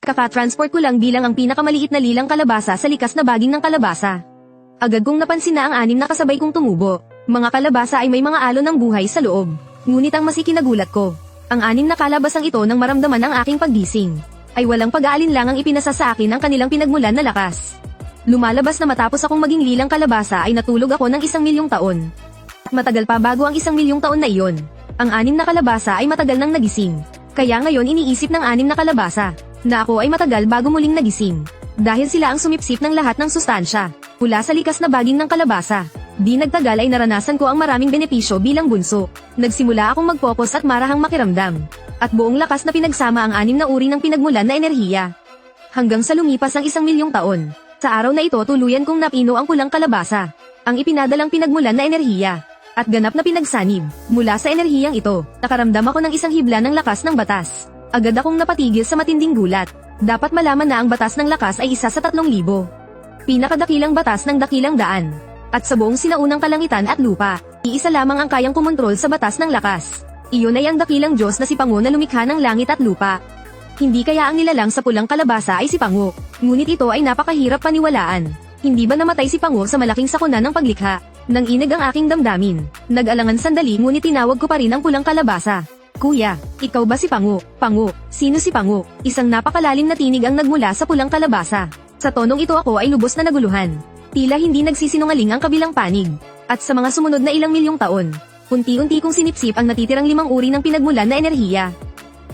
Kaka-transport ko lang bilang ang pinakamaliit na lilang kalabasa sa likas na baging ng kalabasa. Agad kong napansin na ang 6 na kasabay kong tumubo. Mga kalabasa ay may mga alon ng buhay sa loob. Ngunit ang mas ikinagulat ko, ang 6 na kalabasang ito nang maramdaman ang aking paggising, ay walang pag-aalinlangang ipinasa sa akin ang kanilang pinagmulan na lakas. Lumalabas na matapos akong maging lilang kalabasa ay natulog ako ng 1,000,000 taon. Matagal pa bago ang 1,000,000 taon na iyon. Ang 6 na kalabasa ay matagal nang nagising. Kaya ngayon iniisip ng 6 na kalabasa na ako ay matagal bago muling nagising. Dahil sila ang sumipsip ng lahat ng sustansya mula sa likas na baging ng kalabasa. Di nagtagal ay naranasan ko ang maraming benepisyo bilang bunso. Nagsimula akong mag-focus at marahang makiramdam. At buong lakas na pinagsama ang 6 na uri ng pinagmulan na enerhiya. Hanggang sa lumipas ang 1,000,000 taon. Sa araw na ito tuluyan kong napino ang pulang kalabasa. Ang ipinadalang pinagmulan na enerhiya. At ganap na pinagsanib. Mula sa enerhiyang ito, nakaramdam ako ng isang hibla ng lakas ng batas. Agad akong napatigil sa matinding gulat. Dapat malaman na ang batas ng lakas ay isa sa 3,000. Pinakadakilang batas ng dakilang daan. At sa buong sinaunang kalangitan at lupa, iisa lamang ang kayang kumontrol sa batas ng lakas. Iyon ay ang dakilang Diyos na si Pangu na lumikha ng langit at lupa. Hindi kaya ang nilalang sa pulang kalabasa ay si Pangu. Ngunit ito ay napakahirap paniwalaan. Hindi ba namatay si Pangu sa malaking sakuna ng paglikha? Nang inag ang aking damdamin, nag-alangan sandali ngunit tinawag ko pa rin ang pulang kalabasa. Kuya, ikaw ba si Pangu? Pangu, sino si Pangu? Isang napakalalim na tinig ang nagmula sa pulang kalabasa. Sa tonong ito ako ay lubos na naguluhan. Tila hindi nagsisinungaling ang kabilang panig. At sa mga sumunod na ilang milyong taon, unti-unti kong sinipsip ang natitirang 5 uri ng pinagmulan na enerhiya.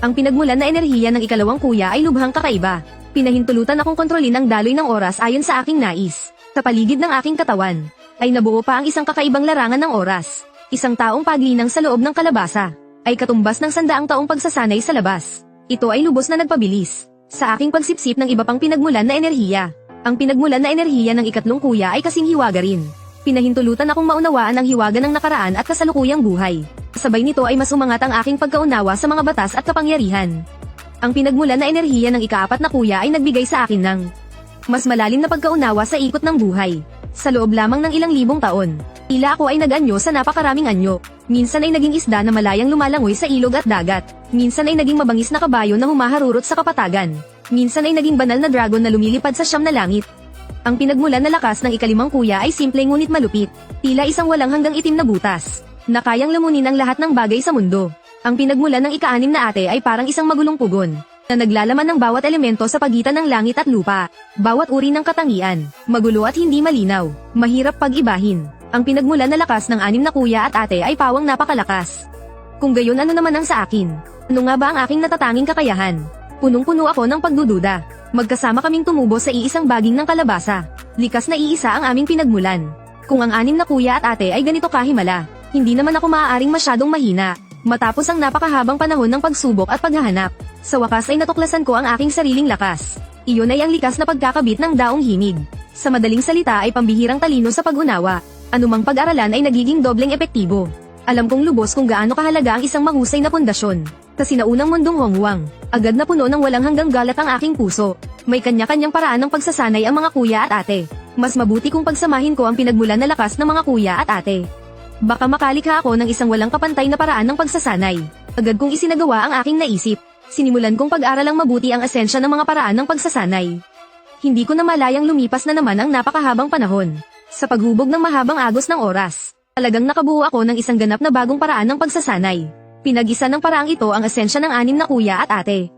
Ang pinagmulan na enerhiya ng ikalawang kuya ay lubhang kakaiba. Pinahintulutan akong kontrolin ang daloy ng oras ayon sa aking nais. Sa paligid ng aking katawan, ay nabuo pa ang isang kakaibang larangan ng oras. Isang taong paglinang sa loob ng kalabasa ay katumbas ng 100 taong pagsasanay sa labas. Ito ay lubos na nagpabilis sa aking pagsipsip ng iba pang pinagmulan na enerhiya. Ang pinagmulan na enerhiya ng ikatlong kuya ay kasing hiwaga rin. Pinahintulutan akong maunawaan ang hiwaga ng nakaraan at kasalukuyang buhay. Sabay nito ay mas umangat ang aking pagkaunawa sa mga batas at kapangyarihan. Ang pinagmulan na enerhiya ng ika-4 na kuya ay nagbigay sa akin ng mas malalim na pagkaunawa sa ikot ng buhay. Sa loob lamang ng ilang libong taon, tila ako ay nag-anyo sa napakaraming anyo. Minsan ay naging isda na malayang lumalangoy sa ilog at dagat. Minsan ay naging mabangis na kabayo na humaharurot sa kapatagan. Minsan ay naging banal na dragon na lumilipad sa 9 na langit. Ang pinagmulan na lakas ng ika-5 kuya ay simple ngunit malupit. Tila isang walang hanggang itim na butas na kayang lamunin ang lahat ng bagay sa mundo. Ang pinagmulan ng ika-6 na ate ay parang isang magulong pugon na naglalaman ng bawat elemento sa pagitan ng langit at lupa. Bawat uri ng katangian, magulo at hindi malinaw, mahirap pag-ibahin. Ang pinagmulan na lakas ng 6 na kuya at ate ay pawang napakalakas. Kung gayon ano naman ang sa akin? Ano nga ba ang aking natatanging kakayahan? Punong-puno ako ng pagdududa. Magkasama kaming tumubo sa iisang baging ng kalabasa. Likas na iisa ang aming pinagmulan. Kung ang 6 na kuya at ate ay ganito kahimala, hindi naman ako maaaring masyadong mahina. Matapos ang napakahabang panahon ng pagsubok at paghahanap, sa wakas ay natuklasan ko ang aking sariling lakas. Iyon ay ang likas na pagkakabit ng daong himig. Sa madaling salita ay pambihirang talino sa pag-unawa. Anumang pag-aralan ay nagiging dobleng epektibo. Alam kong lubos kung gaano kahalaga ang isang mahusay na pundasyon. Sa sinaunang mundong Hongwang, agad na puno ng walang hanggang galat ang aking puso. May kanya-kanyang paraan ng pagsasanay ang mga kuya at ate. Mas mabuti kung pagsamahin ko ang pinagmulan na lakas ng mga kuya at ate. Baka makalikha ako ng isang walang kapantay na paraan ng pagsasanay. Agad kong isinagawa ang aking naisip. Sinimulan kong pag-aralang mabuti ang esensya ng mga paraan ng pagsasanay. Hindi ko na malayang lumipas na naman ang napakahabang panahon. Sa paghubog ng mahabang agos ng oras, talagang nakabuo ako ng isang ganap na bagong paraan ng pagsasanay. Pinag-isa ng paraang ito ang esensya ng 6 na kuya at ate.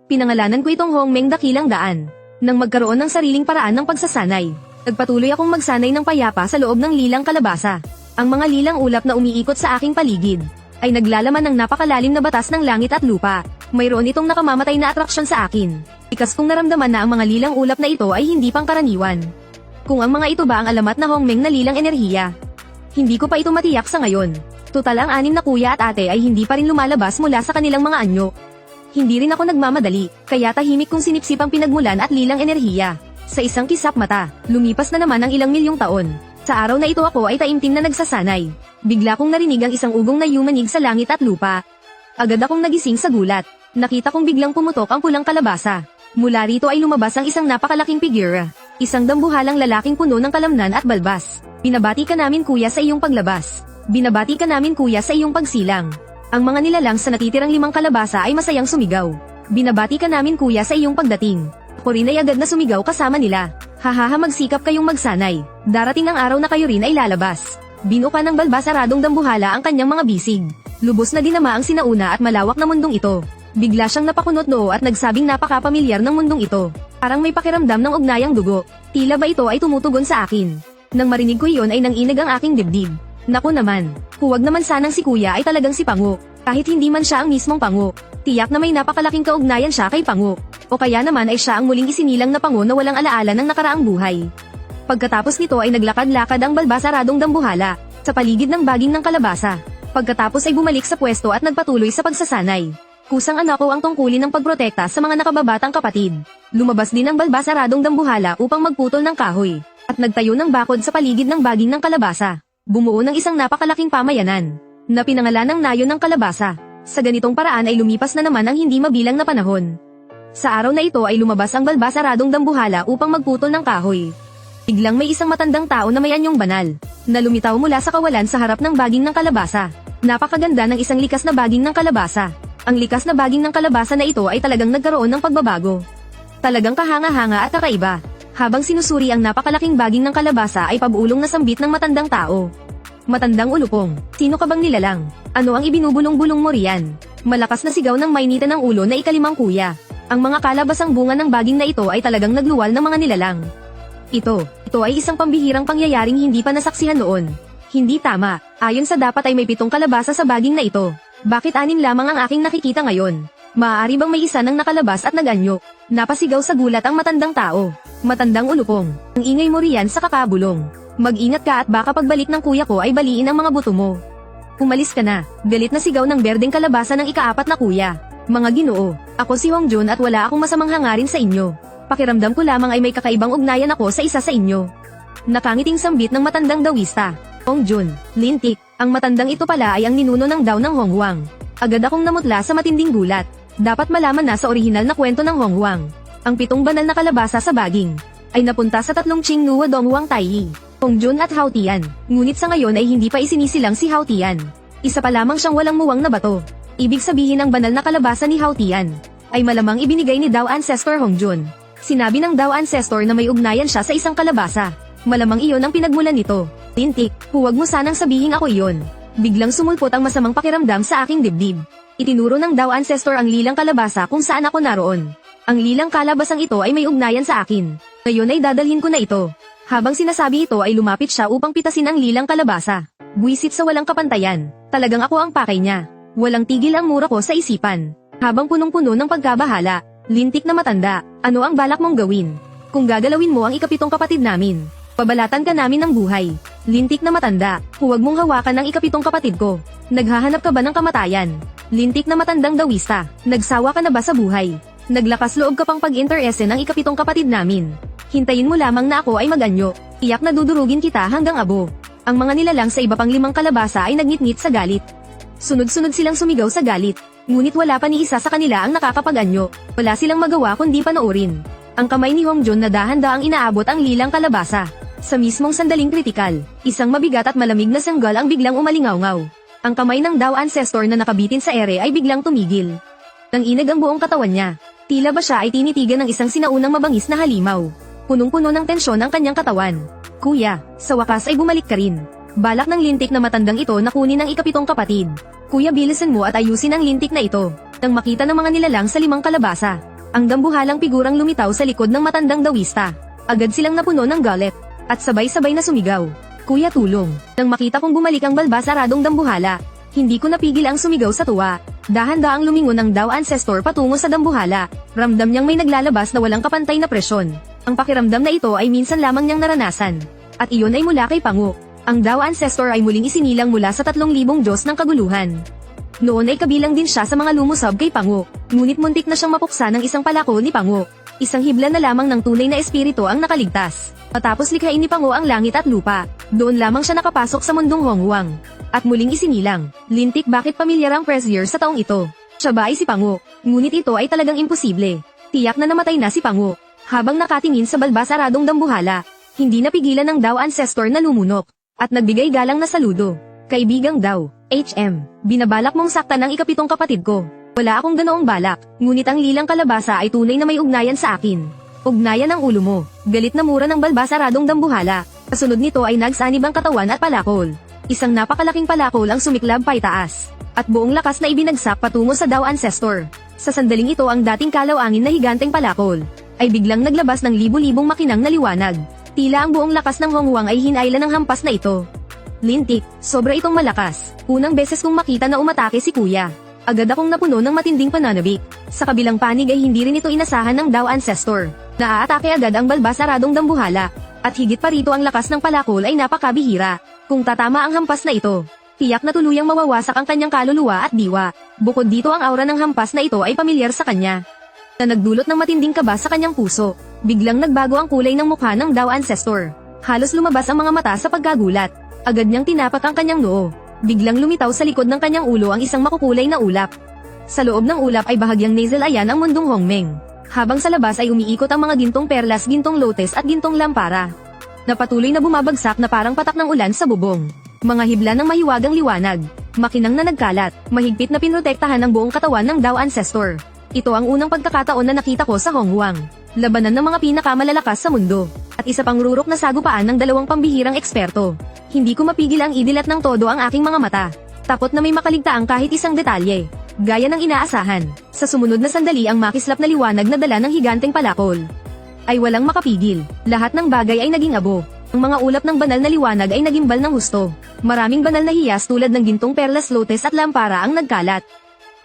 Pinangalanan ko itong Hongmeng Dakilang Daan. Nang magkaroon ng sariling paraan ng pagsasanay, nagpatuloy akong magsanay ng payapa sa loob ng lilang kalabasa. Ang mga lilang ulap na umiikot sa aking paligid ay naglalaman ng napakalalim na batas ng langit at lupa. Mayroon itong nakamamatay na atraksyon sa akin. Ikas kong naramdaman na ang mga lilang ulap na ito ay hindi pangkaraniwan. Kung ang mga ito ba ang alamat na Hongmeng na lilang enerhiya? Hindi ko pa ito matiyak sa ngayon. Tutal ang 6 na kuya at ate ay hindi pa rin lumalabas mula sa kanilang mga anyo. Hindi rin ako nagmamadali, kaya tahimik kong sinipsip ang pinagmulan at lilang enerhiya. Sa isang kisap mata, lumipas na naman ang ilang milyong taon. Sa araw na ito ako ay taimtim na nagsasanay. Bigla kong narinig ang isang ugong na yumanig sa langit at lupa. Agad akong nagising sa gulat. Nakita kong biglang pumutok ang pulang kalabasa. Mula rito ay lumabas ang isang napakalaking figura. Isang dambuhalang lalaking puno ng kalamnan at balbas. Binabati ka namin kuya sa iyong paglabas. Binabati ka namin kuya sa iyong pagsilang. Ang mga nilalang sa natitirang 5 kalabasa ay masayang sumigaw. Binabati ka namin kuya sa iyong pagdating. Ako rin ay agad na sumigaw kasama nila. Hahaha, magsikap kayong magsanay. Darating ang araw na kayo rin ay lalabas. Binuka ng balbasaradong dambuhala ang kanyang mga bisig. Lubos na dinama ang sinauna at malawak na mundong ito. Bigla siyang napakunot noo at nagsabing napakapamilyar ng mundong ito. Parang may pakiramdam ng ugnayang dugo. Tila ba ito ay tumutugon sa akin? Nang marinig ko iyon ay nanginig ang aking dibdib. Naku naman, huwag naman sanang si kuya ay talagang si Pangu. Kahit hindi man siya ang mismong Pangu, tiyak na may napakalaking kaugnayan siya kay Pangu. O kaya naman ay siya ang muling isinilang na Pangu na walang alaala ng nakaraang buhay. Pagkatapos nito ay naglakad-lakad ang balbasaradong dambuhala sa paligid ng baging ng kalabasa. Pagkatapos ay bumalik sa pwesto at nagpatuloy sa pagsasanay. Kusang anako ang tungkulin ng pagprotekta sa mga nakababatang kapatid. Lumabas din ang balbasaradong dambuhala upang magputol ng kahoy at nagtayo ng bakod sa paligid ng baging ng kalabasa. Bumuo ng isang napakalaking pamayanan na pinangalan ng Nayon ng Kalabasa. Sa ganitong paraan ay lumipas na naman ang hindi mabilang na panahon. Sa araw na ito ay lumabas ang balbasaradong dambuhala upang magputol ng kahoy. Biglang may isang matandang tao na may anyong banal na lumitaw mula sa kawalan sa harap ng baging ng kalabasa. Napakaganda ng isang likas na baging ng kalabasa. Ang likas na baging ng kalabasa na ito ay talagang nagkaroon ng pagbabago. Talagang kahanga-hanga at kakaiba. Habang sinusuri ang napakalaking baging ng kalabasa ay pabulong na sambit ng matandang tao. Matandang ulupong, sino ka bang nilalang? Ano ang ibinubulong-bulong mo riyan? Malakas na sigaw ng maynita ng ulo na ikalimang kuya. Ang mga kalabasang bunga ng baging na ito ay talagang nagluwal ng mga nilalang. Ito ay isang pambihirang pangyayaring hindi pa nasaksihan noon. Hindi tama, ayon sa dapat ay may 7 kalabasa sa baging na ito. Bakit 6 lamang ang aking nakikita ngayon? Maaari bang may isa nang nakalabas at naganyo? Napasigaw sa gulat ang matandang tao. Matandang ulupong, ang ingay mo riyan sa kakabulong. Mag-ingat ka at baka pagbalik ng kuya ko ay baliin ang mga buto mo. Umalis ka na, galit na sigaw ng berdeng kalabasa ng ika-4 na kuya. Mga Ginoo, ako si Hongjun at wala akong masamang hangarin sa inyo. Pakiramdam ko lamang ay may kakaibang ugnayan ako sa isa sa inyo. Nakangiting sambit ng matandang dawista. Hongjun, lintik, ang matandang ito pala ay ang ninuno ng Dao ng Honghuang. Agad akong namutla sa matinding gulat. Dapat malaman na sa orihinal na kwento ng Honghuang. Ang 7 banal na kalabasa sa baging ay napunta sa 3 Qingnuwa Donghuang Taiyi, Hongjun at Haotian. Ngunit sa ngayon ay hindi pa isinisilang si Haotian. Isa pa lamang siyang walang muwang na bato. Ibig sabihin ang banal na kalabasa ni Haotian ay malamang ibinigay ni Dao Ancestor Hongjun. Sinabi ng Dao Ancestor na may ugnayan siya sa isang kalabasa. Malamang iyon ang pinagmulan nito. Lintik, huwag mo sanang sabihin ako iyon. Biglang sumulpot ang masamang pakiramdam sa aking dibdib. Itinuro ng Dao Ancestor ang lilang kalabasa kung saan ako naroon. Ang lilang kalabasang ito ay may ugnayan sa akin. Ngayon ay dadalhin ko na ito. Habang sinasabi ito ay lumapit siya upang pitasin ang lilang kalabasa. Buwisit sa walang kapantayan. Talagang ako ang pakay niya. Walang tigil ang mura ko sa isipan. Habang punong-puno ng pagkabahala. Lintik na matanda, ano ang balak mong gawin? Kung gagalawin mo ang ika-7 kapatid namin, pabalatan ka namin ng buhay. Lintik na matanda, huwag mong hawakan ang ika-7 kapatid ko. Naghahanap ka ba ng kamatayan? Lintik na matandang dawista, nagsawa ka na ba sa buhay? Naglakas loob ka pang pag-interese ng ika-7 kapatid namin. Hintayin mo lamang na ako ay mag-anyo. Iyak na dudurugin kita hanggang abo. Ang mga nilalang sa iba pang 5 kalabasa ay nagngit-ngit sa galit. Sunod-sunod silang sumigaw sa galit. Ngunit wala pa ni isa sa kanila ang nakakapag-anyo. Wala silang magawa kundi panoorin. Ang kamay ni Hongjun na dahan-daang inaabot ang lilang kalabasa. Sa mismong sandaling kritikal, isang mabigat at malamig na sanggol ang biglang umalingaw-ngaw. Ang kamay ng Dao Ancestor na nakabitin sa ere ay biglang tumigil. Nanginag ang buong katawan niya. Tila ba siya ay tinitigan ng isang sinaunang mabangis na halimaw. Punong-puno ng tensyon ang kanyang katawan. Kuya, sa wakas ay bumalik ka rin. Balak ng lintik na matandang ito na kunin ang ika-7 kapatid. Kuya, bilisan mo at ayusin ang lintik na ito. Nang makita ng mga nilalang sa 5 kalabasa, ang dambuhalang figurang lumitaw sa likod ng matandang dawista. Agad silang napuno ng galit at sabay-sabay na sumigaw. Kuya, tulong. Nang makita kong bumalik ang balbasaradong dambuhala, hindi ko napigil ang sumigaw sa tuwa. Dahan-daang lumingon ang Dao Ancestor patungo sa dambuhala. Ramdam niyang may naglalabas na walang kapantay na presyon. Ang pakiramdam na ito ay minsan lamang niyang naranasan. At iyon ay mula kay Pangu. Ang Dao Ancestor ay muling isinilang mula sa 3,000 Diyos ng kaguluhan. Noon ay kabilang din siya sa mga lumusob kay Pangu. Ngunit muntik na siyang mapuksa ng isang palako ni Pangu. Isang hibla na lamang ng tunay na espiritu ang nakaligtas. Matapos likhain ni Pangu ang langit at lupa, doon lamang siya nakapasok sa mundong Honghuang. At muling isinilang. Lintik, bakit pamilyar ang Presier sa taong ito? Siya ba ay si Pangu? Ngunit ito ay talagang imposible. Tiyak na namatay na si Pangu. Habang nakatingin sa balbasaradong dambuhala, hindi napigilan ng Dao Ancestor na lumunok. At nagbigay galang na saludo. Kaibigang Dao, HM, binabalak mong saktan ang ika-7 kapatid ko. Wala akong ganoong balak, ngunit ang lilang kalabasa ay tunay na may ugnayan sa akin. Ugnayan ang ulo mo. Galit na mura ng balbasaradong dambuhala. Kasunod nito ay nagsanib ang katawan at palakol. Isang napakalaking palakol ang sumiklab paitaas. At buong lakas na ibinagsak patungo sa Dao Ancestor. Sa sandaling ito ang dating kalawangin na higanteng palakol ay biglang naglabas ng libu-libong makinang na liwanag. Tila ang buong lakas ng Hongwang ay hinailan ng hampas na ito. Lintik, sobra itong malakas. Unang beses kong makita na umatake si Kuya. Agad akong napuno ng matinding pananabik. Sa kabilang panig ay hindi rin ito inasahan ng Dao Ancestor. Naaatake agad ang balbasaradong dambuhala. At higit pa rito ang lakas ng palakol ay napakabihira. Kung tatama ang hampas na ito, tiyak na tuluyang mawawasak ang kanyang kaluluwa at diwa. Bukod dito ang aura ng hampas na ito ay pamilyar sa kanya. Na nagdulot ng matinding kaba sa kanyang puso. Biglang nagbago ang kulay ng mukha ng Dao Ancestor. Halos lumabas ang mga mata sa pagkagulat. Agad niyang tinapak ang kanyang noo. Biglang lumitaw sa likod ng kanyang ulo ang isang makukulay na ulap. Sa loob ng ulap ay bahagyang nasal ayan ang mundong Hongmeng. Habang sa labas ay umiikot ang mga gintong perlas, gintong lotes at gintong lampara. Napatuloy na bumabagsak na parang patak ng ulan sa bubong. Mga hibla ng mahiwagang liwanag. Makinang na nagkalat, mahigpit na pinrotektahan ang buong katawan ng Dao Ancestor. Ito ang unang pagkakataon na nakita ko sa Hongwang. Labanan ng mga pinakamalalakas sa mundo. At isa pang rurok na sagupaan ng dalawang pambihirang eksperto. Hindi ko mapigil ang idilat ng todo ang aking mga mata. Takot na may makaligtaang kahit isang detalye. Gaya ng inaasahan. Sa sumunod na sandali ang makislap na liwanag na dala ng higanteng palakol. Ay walang makapigil. Lahat ng bagay ay naging abo. Ang mga ulap ng banal na liwanag ay nagimbal ng husto. Maraming banal na hiyas tulad ng gintong perlas, lotes at lampara ang nagkalat.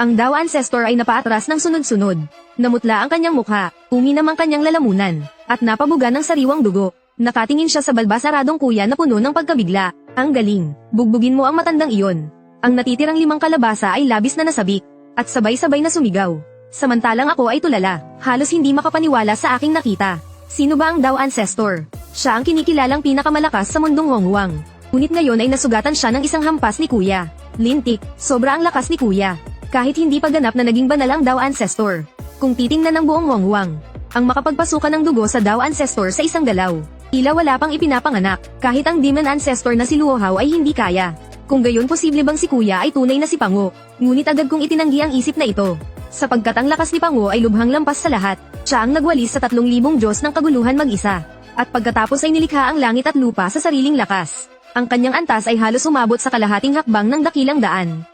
Ang Dao Ancestor ay napaatras ng sunod-sunod. Namutla ang kanyang mukha, uminam ang kanyang lalamunan, at napabuga ng sariwang dugo. Nakatingin siya sa balbasaradong kuya na puno ng pagkabigla. Ang galing, bugbugin mo ang matandang iyon. Ang natitirang 5 kalabasa ay labis na nasabik, at sabay-sabay na sumigaw. Samantalang ako ay tulala, halos hindi makapaniwala sa aking nakita. Sino ba ang Dao Ancestor? Siya ang kinikilalang pinakamalakas sa mundong Hongwang. Ngunit ngayon ay nasugatan siya ng isang hampas ni Kuya. Lintik, sobra ang lakas ni Kuya. Kahit hindi pa ganap na naging banal ang Dao Ancestor. Kung titingnan ng buong Hongwang, ang makapagpasukan ng dugo sa Dao Ancestor sa isang galaw. Tila wala pang ipinapanganak, kahit ang Demon Ancestor na si Luo Hao ay hindi kaya. Kung gayon posible bang si Kuya ay tunay na si Pango? Ngunit agad kong itinanggi ang isip na ito. Sapagkat ang lakas ni Pango ay lubhang lampas sa lahat. Siya ang nagwalis sa 3,000 Diyos ng kaguluhan mag-isa. At pagkatapos ay nilikha ang langit at lupa sa sariling lakas. Ang kanyang antas ay halos umabot sa kalahating hakbang ng dakilang daan.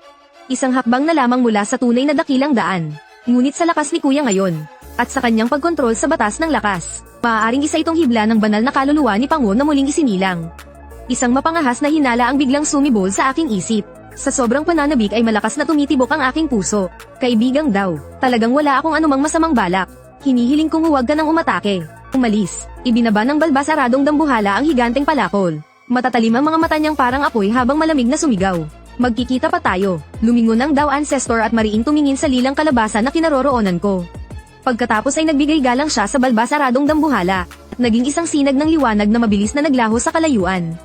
Isang hakbang na lamang mula sa tunay na dakilang daan. Ngunit sa lakas ni Kuya ngayon, at sa kanyang pagkontrol sa batas ng lakas, maaaring isa itong hibla ng banal na kaluluwa ni Pango na muling isinilang. Isang mapangahas na hinala ang biglang sumibol sa aking isip. Sa sobrang pananabik ay malakas na tumitibok ang aking puso. Kaibigang daw, talagang wala akong anumang masamang balak. Hinihiling kong huwag ka nang umatake. Umalis, ibinaba ng balbasaradong dambuhala ang higanteng palakol. Matatalim ang mga mata niyang parang apoy habang malamig na sumigaw. Magkikita pa tayo. Lumingon ang Dao Ancestor at mariing tumingin sa lilang kalabasa na kinaroroonan ko. Pagkatapos ay nagbigay galang siya sa balbasaradong dambuhala, at naging isang sinag ng liwanag na mabilis na naglaho sa kalayuan.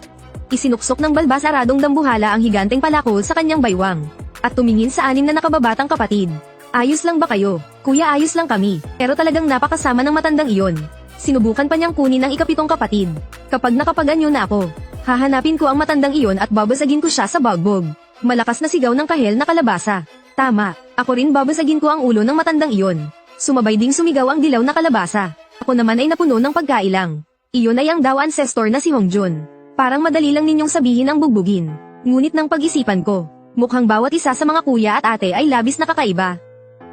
Isinuksok ng balbasaradong dambuhala ang higanteng palakol sa kanyang baywang, at tumingin sa 6 na nakababatang kapatid. Ayos lang ba kayo? Kuya, ayos lang kami, pero talagang napakasama ng matandang iyon. Sinubukan pa niyang kunin ang ika-7 kapatid. Kapag nakapaganyo na ako, hahanapin ko ang matandang iyon at babasagin ko siya sa bagbog. Malakas na sigaw ng kahel na kalabasa. Tama, ako rin babasagin ko ang ulo ng matandang iyon. Sumabay ding sumigaw ang dilaw na kalabasa. Ako naman ay napuno ng pagkailang. Iyon ay ang Dao Ancestor na si Hongjun. Parang madali lang ninyong sabihin ang bugbugin. Ngunit ng pag-isipan ko, mukhang bawat isa sa mga kuya at ate ay labis na kakaiba.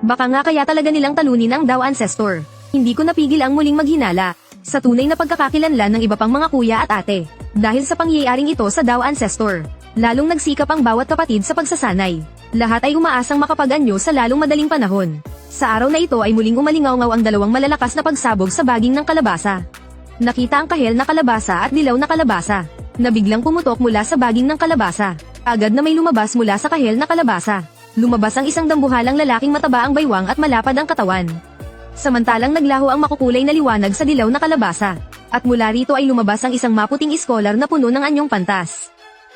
Baka nga kaya talaga nilang talunin ang Dao Ancestor. Hindi ko napigil ang muling maghinala sa tunay na pagkakakilanlan ng iba pang mga kuya at ate. Dahil sa pangyayaring ito sa Dao Ancestor, lalong nagsikap ang bawat kapatid sa pagsasanay. Lahat ay umaasang makapag-anyo sa lalong madaling panahon. Sa araw na ito ay muling umalingaw-ngaw ang 2 malalakas na pagsabog sa baging ng kalabasa. Nakita ang kahel na kalabasa at dilaw na kalabasa, na biglang pumutok mula sa baging ng kalabasa. Agad na may lumabas mula sa kahel na kalabasa. Lumabas ang isang dambuhalang lalaking mataba ang baywang at malapad ang katawan. Samantalang naglaho ang makukulay na liwanag sa dilaw na kalabasa. At mula rito ay lumabas ang isang maputing iskolar na puno ng anyong pantas.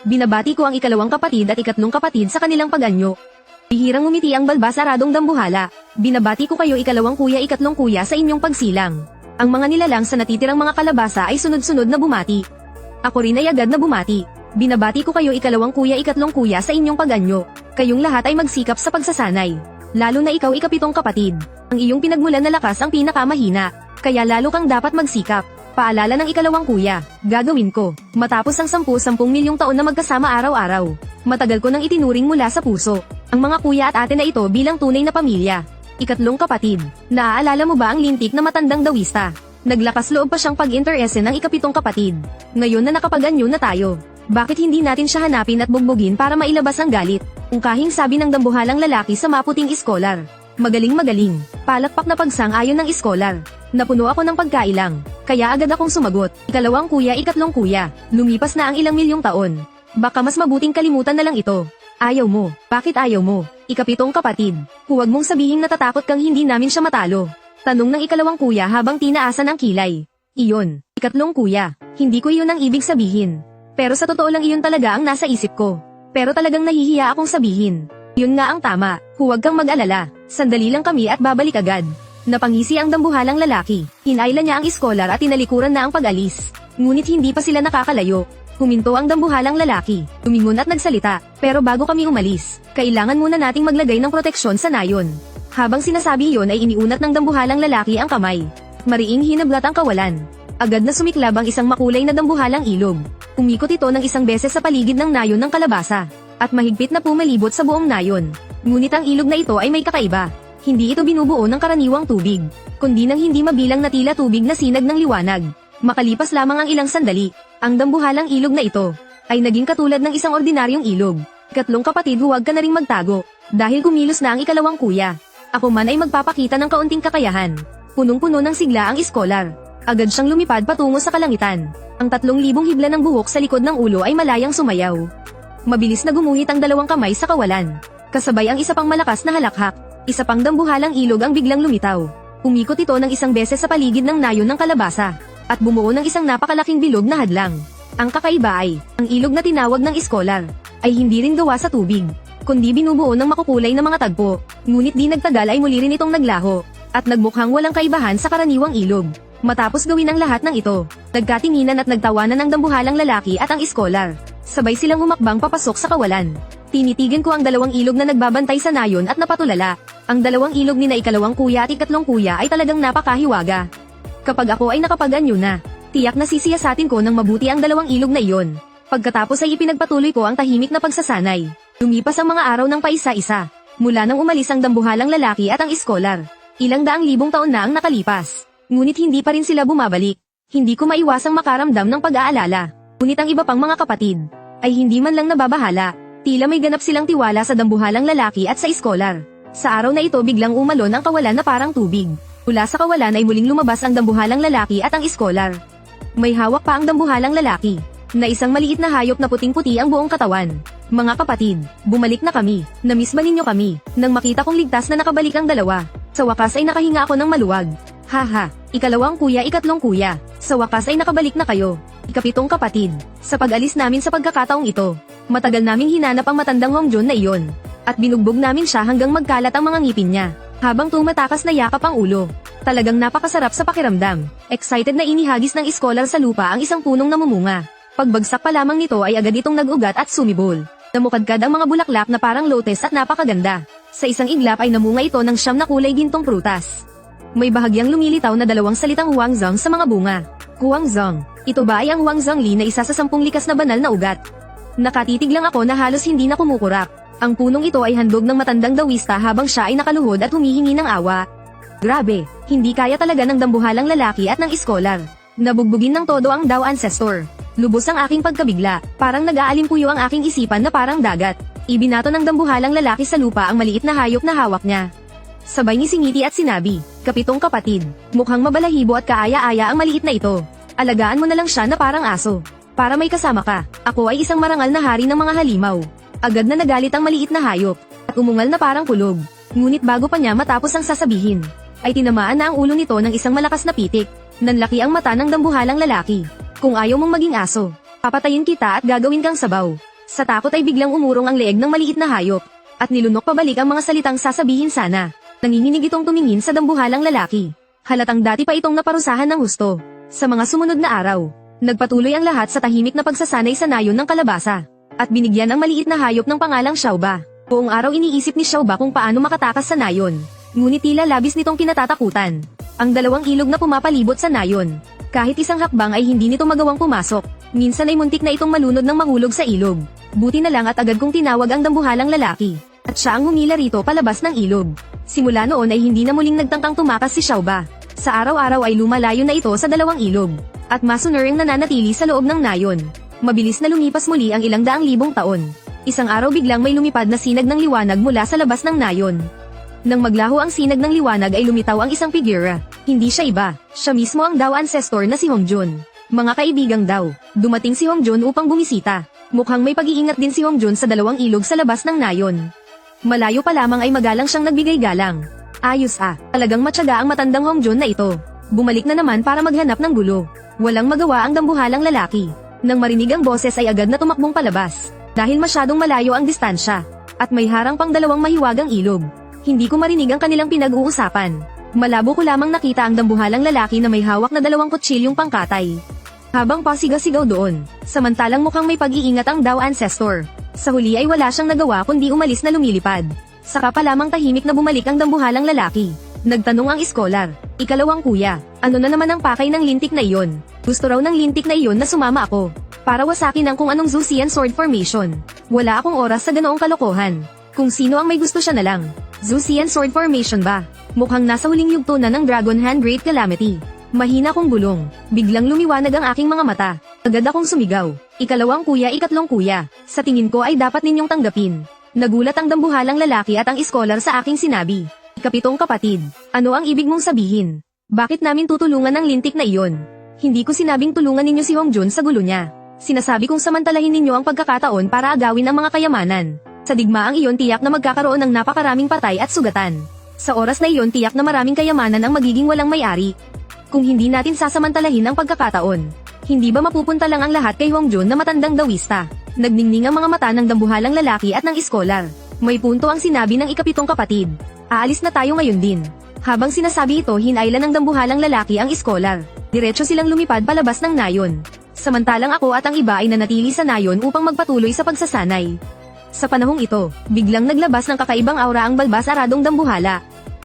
Binabati ko ang 2 kapatid at 3 kapatid sa kanilang pag-anyo. Bihirang ngumiti ang balbasaradong dambuhala. Binabati ko kayo 2 kuya 3 kuya sa inyong pagsilang. Ang mga nilalang sa natitirang mga kalabasa ay sunod-sunod na bumati. Ako rin ay agad na bumati. Binabati ko kayo 2 kuya 3 kuya sa inyong pag-anyo. Kayong lahat ay magsikap sa pagsasanay. Lalo na ikaw ikapitong kapatid. Ang iyong pinagmulan na lakas ang pinakamahina. Kaya lalo kang dapat magsikap. Paalala ng ikalawang kuya, gagawin ko. Matapos ang 10 milyong taon na magkasama araw-araw. Matagal ko nang itinuring mula sa puso. Ang mga kuya at ate na ito bilang tunay na pamilya. Ikatlong kapatid, naaalala mo ba ang lintik na matandang dawista? Naglakas loob pa siyang pag-interese ng ikapitong kapatid. Ngayon na nakapaganyo na tayo. Bakit hindi natin siya hanapin at bugbugin para mailabas ang galit? Ungkahing sabi ng dambuhalang lalaki sa maputing iskolar. Magaling-magaling, palakpak na pagsang-ayon ng iskolar. Napuno ako ng pagkailang, kaya agad akong sumagot. Ikalawang kuya, ikatlong kuya, lumipas na ang ilang milyong taon. Baka mas mabuting kalimutan na lang ito. Ayaw mo, bakit ayaw mo? Ikapitong kapatid, huwag mong sabihing natatakot kang hindi namin siya matalo. Tanong ng ikalawang kuya habang tinaasan ang kilay. Iyon, ikatlong kuya, hindi ko iyon ang ibig sabihin. Pero sa totoo lang iyon talaga ang nasa isip ko. Pero talagang nahihiya akong sabihin. Yun nga ang tama, huwag kang mag-alala. Sandali lang kami at babalik agad. Napangisi ang dambuhalang lalaki. Hinayla niya ang iskolar at tinalikuran na ang pag-alis. Ngunit hindi pa sila nakakalayo. Huminto ang dambuhalang lalaki. Tumingon at nagsalita. Pero bago kami umalis, kailangan muna nating maglagay ng proteksyon sa nayon. Habang sinasabi yon ay iniunat ng dambuhalang lalaki ang kamay. Mariing hinablat ang kawalan. Agad na sumiklab ang isang makulay na dambuhalang ilog. Umikot ito ng isang beses sa paligid ng nayon ng kalabasa. At mahigpit na pumalibot sa buong nayon. Ngunit ang ilog na ito ay may kakaiba. Hindi ito binubuo ng karaniwang tubig, kundi ng hindi mabilang na tila tubig na sinag ng liwanag. Makalipas lamang ang ilang sandali, ang dambuhalang ilog na ito ay naging katulad ng isang ordinaryong ilog. Ikatlong kapatid, huwag ka na ring magtago, dahil kumilos na ang ikalawang kuya. Ako man ay magpapakita ng kaunting kakayahan. Punong-puno ng sigla ang iskolar. Agad siyang lumipad patungo sa kalangitan. Ang 3,000 hibla ng buhok sa likod ng ulo ay malayang sumayaw. Mabilis na gumuhit ang dalawang kamay sa kawalan. Kasabay ang isa pang malakas na halakhak. Isa pang dambuhalang ilog ang biglang lumitaw. Umikot ito ng isang beses sa paligid ng nayon ng kalabasa. At bumuo ng isang napakalaking bilog na hadlang. Ang kakaiba ay, ang ilog na tinawag ng iskolar, ay hindi rin gawa sa tubig, kundi binubuo ng makukulay na mga tagpo. Ngunit di nagtagal ay muli rin itong naglaho. At nagmukhang walang kaibahan sa karaniwang ilog. Matapos gawin ang lahat ng ito, nagkatinginan at nagtawanan ang dambuhalang lalaki at ang iskolar. Sabay silang humakbang papasok sa kawalan. Tinitigan ko ang dalawang ilog na nagbabantay sa nayon at napatulala. Ang dalawang ilog ni na ikalawang kuya at ikatlong kuya ay talagang napakahiwaga. Kapag ako ay nakapaganyo na, tiyak na sisiyasatin ko ng mabuti ang dalawang ilog na iyon. Pagkatapos ay ipinagpatuloy ko ang tahimik na pagsasanay. Lumipas ang mga araw ng paisa-isa. Mula nang umalis ang dambuhalang lalaki at ang iskolar. Ilang daang libong taon na ang nakalipas. Ngunit hindi pa rin sila bumabalik. Hindi ko maiwasang makaramdam ng pag-aalala. Ngunit ang iba pang mga kapatid ay hindi man lang nababahala. Tila may ganap silang tiwala sa dambuhalang lalaki at sa iskolar. Sa araw na ito biglang umalon ang kawalan na parang tubig. Mula sa kawalan ay muling lumabas ang dambuhalang lalaki at ang iskolar. May hawak pa ang dambuhalang lalaki, na isang maliit na hayop na puting-puti ang buong katawan. Mga kapatid, bumalik na kami. Namiss ba ninyo kami? Nang makita kong ligtas na nakabalik ang dalawa. Sa wakas ay nakahinga ako ng maluwag. Haha, ikalawang kuya, ikatlong kuya. Sa wakas ay nakabalik na kayo. Ikapitong kapatid. Sa pag-alis namin sa pagkakataong ito, matagal naming hinanap ang matandang Hong Jun na iyon. At binugbog namin siya hanggang magkalat ang mga ngipin niya. Habang tumatakas na yakap ang ulo. Talagang napakasarap sa pakiramdam. Excited na inihagis ng iskolar sa lupa ang isang punong namumunga. Pagbagsak pa lamang nito ay agad itong nag-ugat at sumibol. Namukadkad ang mga bulaklak na parang lotes at napakaganda. Sa isang iglap ay namunga ito ng 9 na kulay gintong prutas. May bahagyang lumilitaw na 2 salitang huangzong sa mga bunga. Huangzong. Ito ba ay ang huangzong li na isa sa 10 likas na banal na ugat? Nakatitig lang ako na halos hindi na kumukurap. Ang punong ito ay handog ng matandang dawista habang siya ay nakaluhod at humihingi ng awa. Grabe, hindi kaya talaga ng dambuhalang lalaki at ng iskolar. Nabugbugin ng todo ang Dao Ancestor. Lubos ang aking pagkabigla, parang nag-aalimpuyo ang aking isipan na parang dagat. Ibinato ng dambuhalang lalaki sa lupa ang maliit na hayop na hawak niya. Sabay ni singiti at sinabi, "Kapitong kapatid, mukhang mabalahibo at kaaya-aya ang maliit na ito. Alagaan mo na lang siya na parang aso. Para may kasama ka, ako ay isang marangal na hari ng mga halimaw." Agad na nagalit ang maliit na hayop, at umungal na parang kulog. Ngunit bago pa niya matapos ang sasabihin, ay tinamaan na ang ulo nito ng isang malakas na pitik. Nanlaki ang mata ng dambuhalang lalaki. "Kung ayaw mong maging aso, papatayin kita at gagawin kang sabaw." Sa takot ay biglang umurong ang leeg ng maliit na hayop, at nilunok pabalik ang mga salitang sasabihin sana. Nanginginig itong tumingin sa dambuhalang lalaki. Halatang dati pa itong naparusahan ng husto. Sa mga sumunod na araw, nagpatuloy ang lahat sa tahimik na pagsasanay sa nayon ng kalabasa. At binigyan ang maliit na hayop ng pangalang Xiaoba. Buong araw iniisip ni Xiaoba kung paano makatakas sa nayon. Ngunit tila labis nitong kinatatakutan. Ang dalawang ilog na pumapalibot sa nayon. Kahit isang hakbang ay hindi nito magawang pumasok. Minsan ay muntik na itong malunod ng mahulog sa ilog. Buti na lang at agad kong tinawag ang dambuhalang lalaki. At siya ang humila rito palabas ng ilog. Simula noon ay hindi na muling nagtangkang tumakas si Xiaoba. Sa araw-araw ay lumalayo na ito sa dalawang ilog. At masunuring nananatili sa loob ng nayon. Mabilis na lumipas muli ang ilang daang libong taon. Isang araw biglang may lumipad na sinag ng liwanag mula sa labas ng nayon. Nang maglaho ang sinag ng liwanag ay lumitaw ang isang figura. Hindi siya iba, siya mismo ang Dao Ancestor na si Hongjun. Mga kaibigang Dao, dumating si Hongjun upang bumisita. Mukhang may pag-iingat din si Hongjun sa dalawang ilog sa labas ng nayon. Malayo pa lamang ay magalang siyang nagbigay galang. Ayos talagang matyaga ang matandang Hongjun na ito. Bumalik na naman para maghanap ng gulo. Walang magawa ang dambuhalang lalaki. Nang marinig ang boses ay agad na tumakbong palabas. Dahil masyadong malayo ang distansya. At may harang pang dalawang mahiwagang ilog. Hindi ko marinig ang kanilang pinag-uusapan. Malabo ko lamang nakita ang dambuhalang lalaki na may hawak na dalawang kutsilyong pangkatay. Habang pasigaw-sigaw doon, samantalang mukhang may pag-iingat ang Dao Ancestor. Sa huli ay wala siyang nagawa kundi umalis na lumilipad. Saka pa lamang tahimik na bumalik ang dambuhalang lalaki. Nagtanong ang iskolar, "Ikalawang kuya, ano na naman ang pakay ng lintik na iyon?" Gusto raw ng lintik na iyon na sumama ako. Para wasakin ang kung anong Zusian Sword Formation. Wala akong oras sa ganoong kalokohan. Kung sino ang may gusto siya na lang. Zusian Sword Formation ba? Mukhang nasa huling yugto na ng Dragon Hand Great Calamity. Mahina kong bulong. Biglang lumiwanag ang aking mga mata. Agad akong sumigaw. "Ikalawang kuya, ikatlong kuya. Sa tingin ko ay dapat ninyong tanggapin." Nagulat ang dambuhalang lalaki at ang iskolar sa aking sinabi. "Ikapitong kapatid, ano ang ibig mong sabihin? Bakit namin tutulungan ang lintik na iyon?" Hindi ko sinabing tulungan ninyo si Hongjun sa gulo niya. Sinasabi kong samantalahin ninyo ang pagkakataon para agawin ang mga kayamanan. Sa digmaang iyon tiyak na magkakaroon ng napakaraming patay at sugatan. Sa oras na iyon tiyak na maraming kayamanan ang magiging walang may-ari. Kung hindi natin sasamantalahin ang pagkakataon, hindi ba mapupunta lang ang lahat kay Hongjun na matandang dawista? Nagningning ang mga mata ng dambuhalang lalaki at ng iskolar. May punto ang sinabi ng ikapitong kapatid. Aalis na tayo ngayon din. Habang sinasabi ito hinailan ng dambuhalang lalaki ang iskolar. Diretso silang lumipad palabas ng nayon. Samantalang ako at ang iba ay nanatili sa nayon upang magpatuloy sa pagsasanay. Sa panahong ito, biglang naglabas ng kakaibang aura ang balbas aradong dambuhala.